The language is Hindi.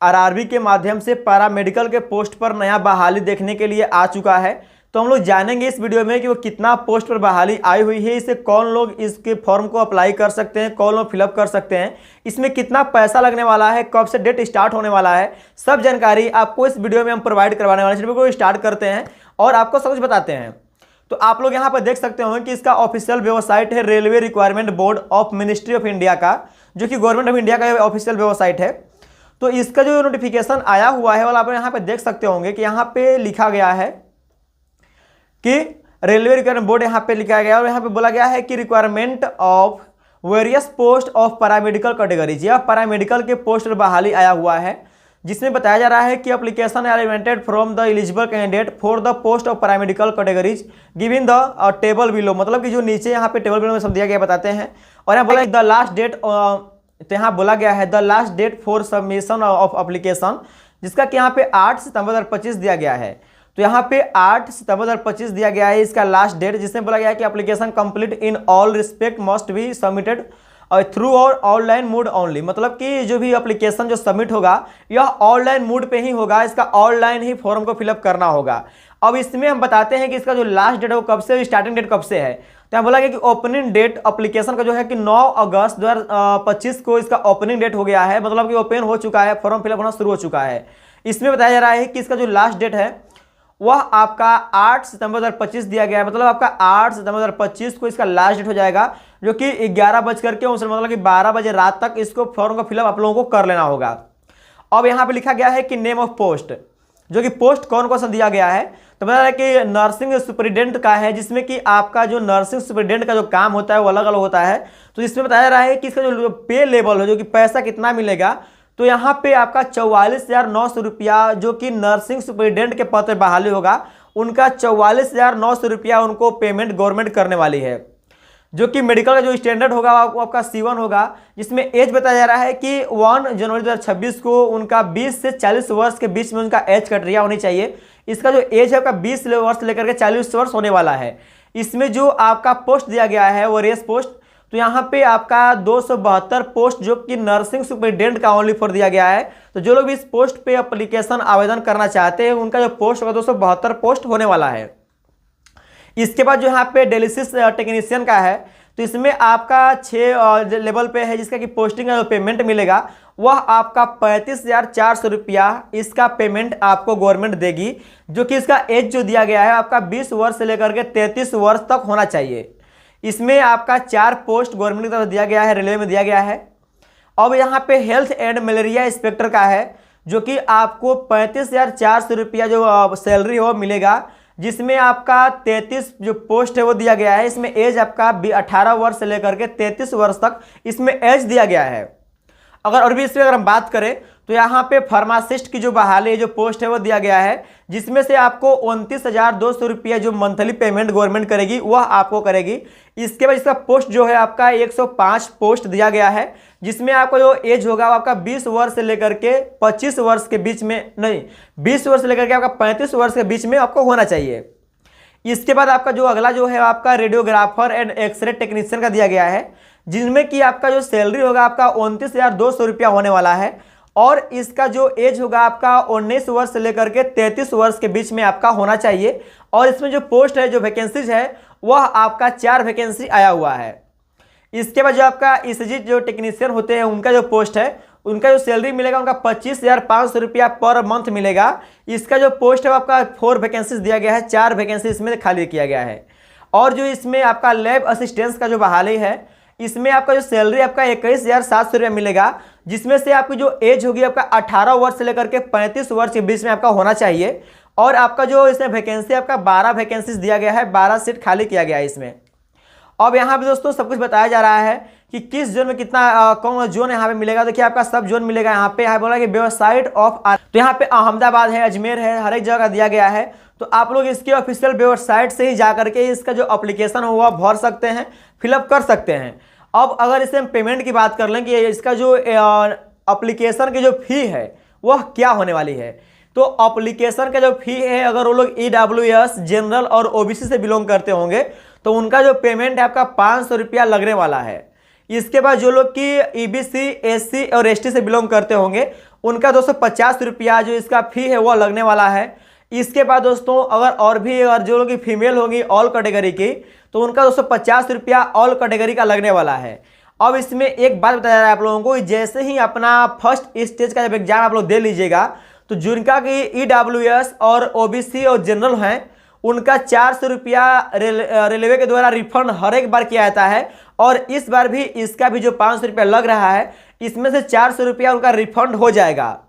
आरआरबी के माध्यम से पैरामेडिकल के पोस्ट पर नया बहाली देखने के लिए आ चुका है। तो हम लोग जानेंगे इस वीडियो में कि वो कितना पोस्ट पर बहाली आई हुई है, इसे कौन लोग इसके फॉर्म को अप्लाई कर सकते हैं, कौन लोग फिलअप कर सकते हैं, इसमें कितना पैसा लगने वाला है, कब से डेट स्टार्ट होने वाला है, सब जानकारी आपको इस वीडियो में हम प्रोवाइड करवाने वाले हैं। वीडियो को स्टार्ट करते हैं और आपको सब कुछ बताते हैं। तो आप लोग यहाँ पर देख सकते हो कि इसका ऑफिशियल वेबसाइट है railway requirement board of ministry of India का, जो कि गवर्नमेंट ऑफ इंडिया का ऑफिशियल वेबसाइट है। तो इसका जो नोटिफिकेशन आया हुआ है वाला आप यहाँ पे देख सकते होंगे कि यहाँ पे लिखा गया है कि रेलवे रिक्वायरमेंट बोर्ड यहाँ पे लिखा गया है और यहाँ पे बोला गया है कि requirement of various post of paramedical categories, यह पैरामेडिकल के पोस्ट पर बहाली आया हुआ है, जिसमें बताया जा रहा है कि application are invited from the eligible candidate for the post of paramedical categories given the table below, मतलब कि जो नीचे यहाँ पे टेबल बिलो में सब दिया गया बताते हैं। और यहाँ बोला द लास्ट डेट, तो यहाँ बोला गया है the last date for submission of application, जिसका कि यहाँ पे 8 सितंबर 2025 दिया गया है। तो यहाँ पे 8 सितंबर 2025 दिया गया है इसका लास्ट डेट, जिसमें बोला गया है कि application complete in all respect must be submitted through और ऑनलाइन मोड ओनली, मतलब कि जो भी एप्लीकेशन जो सबमिट होगा यह ऑनलाइन मोड पे ही होगा, इसका ऑनलाइन ही फॉर्म को फिलअप करना होगा। अब इसमें हम बताते हैं कि इसका जो लास्ट डेट है वो कब से, स्टार्टिंग डेट कब से है। तो यहाँ बोला गया कि ओपनिंग डेट एप्लीकेशन का जो है कि 9 अगस्त 2025 को इसका ओपनिंग डेट हो गया है, मतलब कि ओपन हो चुका है, फॉर्म फिलअप होना शुरू हो चुका है। इसमें बताया जा रहा है कि इसका जो लास्ट डेट है वह आपका 8 सितंबर 2025 दिया गया है, मतलब आपका 8 सितंबर 2025 को इसका लास्ट डेट हो जाएगा, जो कि 11:59 मतलब कि 12 बजे रात तक इसको फॉर्म का फिलअप आप लोगों को कर लेना होगा। अब यहाँ पे लिखा गया है कि नेम ऑफ पोस्ट, जो कि पोस्ट कौन कौन सा दिया गया है, तो बता रहा है कि नर्सिंग सुपरिटेंडेंट का है, जिसमें कि आपका जो नर्सिंग सुपरिटेंडेंट का जो काम होता है वो अलग अलग होता है। तो इसमें बताया जा रहा है कि इसका जो पे लेवल है, जो कि पैसा कितना मिलेगा, तो यहाँ पे आपका 44,900 रुपया, जो कि नर्सिंग सुपरिटेंडेंट के पद पर बहाली होगा, उनका 44,900 रुपया उनको पेमेंट गवर्नमेंट करने वाली है। जो कि मेडिकल का जो स्टैंडर्ड होगा वो आपका C1 होगा, जिसमें एज बताया जा रहा है कि 1 जनवरी 2026 को उनका 20 से 40 वर्ष के बीच में उनका एज क्राइटेरिया होनी चाहिए। इसका जो एज है आपका 20 वर्ष लेकर के 40 वर्ष होने वाला है। इसमें जो आपका पोस्ट दिया गया है वो रेस पोस्ट, तो यहाँ पे आपका 272 पोस्ट जो कि नर्सिंग सुपरिटेंडेंट का ओनली फॉर दिया गया है। तो जो लोग भी इस पोस्ट पे एप्लीकेशन आवेदन करना चाहते हैं उनका जो पोस्ट होगा 272 पोस्ट होने वाला है। इसके बाद जो यहाँ पे डायलिसिस टेक्नीशियन का है, तो इसमें आपका 6 लेवल पे है, जिसका कि पोस्टिंग का जो पेमेंट मिलेगा वह आपका 35,400 रुपया इसका पेमेंट आपको गवर्नमेंट देगी, जो कि इसका एज जो दिया गया है आपका 20 वर्ष से लेकर के 33 वर्ष तक होना चाहिए। इसमें आपका 4 पोस्ट गवर्नमेंट की तरफ दिया गया है, रेलवे में दिया गया है। अब यहाँ पे हेल्थ एंड मलेरिया इंस्पेक्टर का है, जो कि आपको 35,400 रुपया जो सैलरी हो मिलेगा, जिसमें आपका 33 जो पोस्ट है वो दिया गया है। इसमें एज आपका 18 वर्ष से लेकर के 33 वर्ष तक इसमें एज दिया गया है। और भी इसमें अगर हम बात करें तो यहाँ पे फार्मासिस्ट की जो बहाली जो पोस्ट है वो दिया गया है, जिसमें से आपको 29,200 रुपया जो मंथली पेमेंट गवर्नमेंट करेगी वह आपको करेगी। इसके बाद इसका पोस्ट जो है आपका 105 पोस्ट दिया गया है, जिसमें आपका जो एज होगा वो आपका 20 वर्ष से लेकर के 25 वर्ष के बीच में, नहीं 20 वर्ष से लेकर के आपका 35 वर्ष के बीच में आपको होना चाहिए। इसके बाद आपका जो अगला जो है आपका रेडियोग्राफर एंड एक्सरे टेक्नीशियन का दिया गया है, जिनमें कि आपका जो सैलरी होगा आपका 29,200 रुपया होने वाला है, और इसका जो एज होगा आपका 19 वर्ष से लेकर के 33 वर्ष के बीच में आपका होना चाहिए। और इसमें जो पोस्ट है, जो वैकेंसीज है, वह आपका 4 वैकेंसी आया हुआ है। इसके बाद जो आपका ईसीजी जो टेक्नीशियन होते हैं उनका जो पोस्ट है, उनका जो सैलरी मिलेगा उनका 25,500 रुपया पर मंथ मिलेगा। इसका जो पोस्ट है आपका 4 वैकेंसीज दिया गया है, 4 वैकेंसी इसमें खाली किया गया है। और जो इसमें आपका लैब असिस्टेंस का जो बहाली है, इसमें आपका जो सैलरी आपका 21,700 रुपया मिलेगा, जिसमें से आपकी जो एज होगी आपका 18 वर्ष से लेकर के 35 वर्ष के बीच में आपका होना चाहिए। और आपका जो इसमें वैकेंसी आपका 12 वैकेंसीज दिया गया है, 12 सीट खाली किया गया है इसमें। अब यहाँ पे दोस्तों सब कुछ बताया जा रहा है कि किस जोन में कितना कौन जोन यहाँ पे मिलेगा। देखिए आपका सब जोन मिलेगा यहाँ पे, यहाँ बोला कि वेबसाइट ऑफ, तो यहाँ पे अहमदाबाद है, अजमेर है, हर एक जगह दिया गया है। तो आप लोग इसकी ऑफिशियल वेबसाइट से ही जा करके इसका जो एप्लीकेशन हो वह भर सकते हैं, फिलअप कर सकते हैं। अब अगर इसे हम पेमेंट की बात कर लें कि इसका जो एप्लीकेशन की जो फी है वह क्या होने वाली है, तो एप्लीकेशन का जो फी है, अगर वो लोग EWS जनरल और OBC से बिलोंग करते होंगे तो उनका जो पेमेंट है आपका 500 रुपया लगने वाला है। इसके बाद जो लोग कि EBC SC और ST से बिलोंग करते होंगे उनका दोस्तों 50 रुपया जो इसका फी है वो लगने वाला है। इसके बाद दोस्तों अगर जो लोग फीमेल होंगी ऑल कैटेगरी की, तो उनका दोस्तों 50 रुपया ऑल कैटेगरी का लगने वाला है। अब इसमें एक बात बताया जा रहा है आप लोगों को, जैसे ही अपना फर्स्ट स्टेज का जब एग्जाम आप लोग दे लीजिएगा, तो जिनका कि EWS और OBC और जनरल हैं, उनका 400 रुपया रेलवे के द्वारा रिफंड हर एक बार किया जाता है। और इस बार भी इसका भी जो 500 रुपया लग रहा है, इसमें से 400 रुपया उनका रिफंड हो जाएगा।